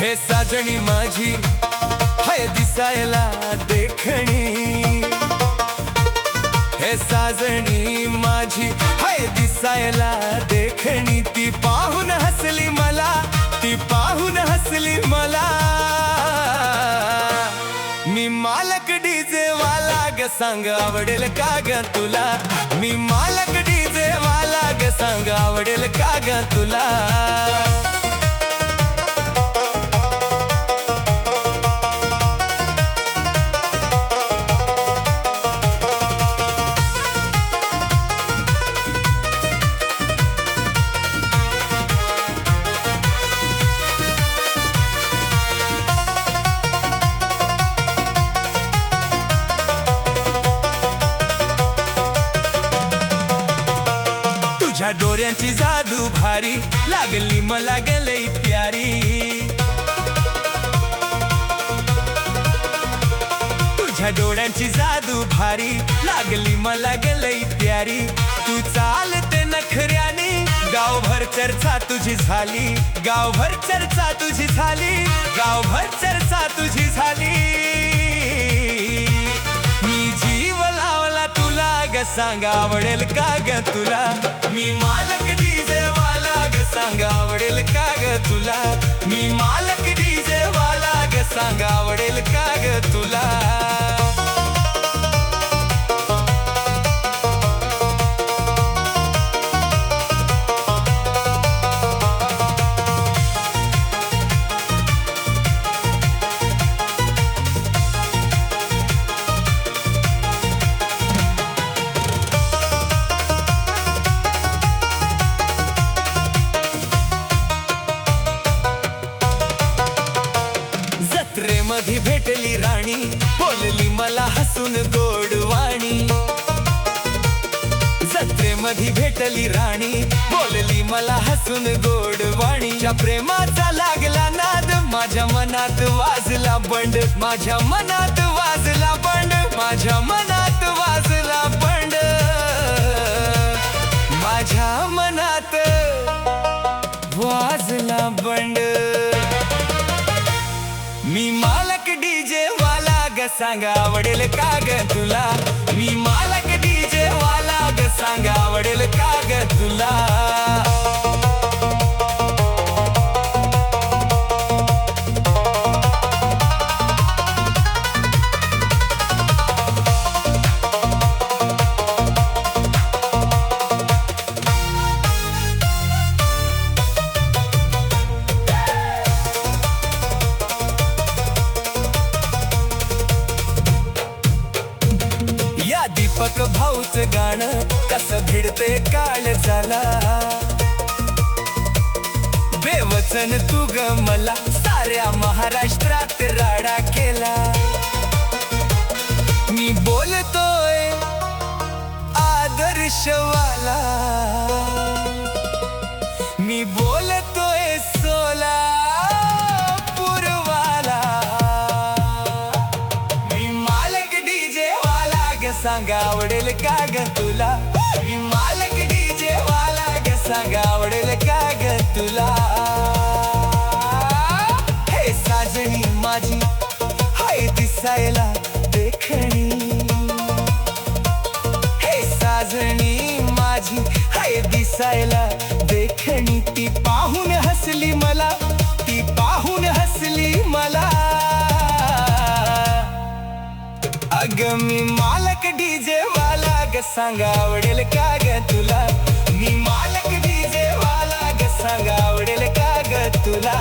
हे साजणी माझी हाय दिसायला देखणी, हे साजणी माझी हाय दिसायला देखणी, ती पाहून हसली मला, ती पाहून हसली मला। मी मालक डीजे वाला ग, सांग आवडेल का ग तुला? मी मालक डीजे वाला ग, सांग आवडेल का ग तुला? तुझ्या डोळ्यांची जादू भारी लागली मला गले प्यारी, तुझ्या डोळ्यांची जादू भारी लागली मला गले प्यारी। तू चालते नखऱ्याने गावभर चर्चा तुझी झाली, गावभर चर्चा तुझी झाली, गावभर चर्चा तुझी झाली। मी जीव लावला तुला ग, सांग आवडेल का ग तुला? मी मालक डीजे वाला ग, सांग आवडेल का ग तुला? मी मालक डीजे वाला ग, सांग आवडेल का ग तुला? जत्रेमध्ये भेटली राणी, बोलली मला हसून गोडवाणी, जत्रेमध्ये भेटली राणी, बोलली मला हसून गोडवाणी। त्या प्रेमाचा लागला नाद, माझ्या मनात वाजला बंड, माझ्या मनात वाजला बंड, माझ्या मनात वाजला बंड, माझ्या मनात वाजला बंड। मी मालक डीजे वाला ग, सांग आवडेल का ग तुला? मी मालक डीजे वाला ग, सांग आवडेल का ग तुला? दीपक भाऊच गाणं कसं भिडते काळ झाला, बेवचन तू ग मला साऱ्या महाराष्ट्रात राडा केला। मी बोलतोय आदर्शवाला, मी बोलतोय सोलापूरवाला, मी मालक डीजे वाला ग, सांग आवडेल का ग तुला? मी मालक डीजे वाला ग, सांग आवडेल का ग तुला? हे साजणी माझी हाय दिसायला देखणी, हे साजणी माझी हाय दिसायला देखणी, ती पाहून हसली मला, ती पाहून हसली मला। अग मी मालक डीजे वाला ग, सांग आवडेल का ग तुला? मी मालक डीजे वाला ग, सांग आवडेल का ग तुला?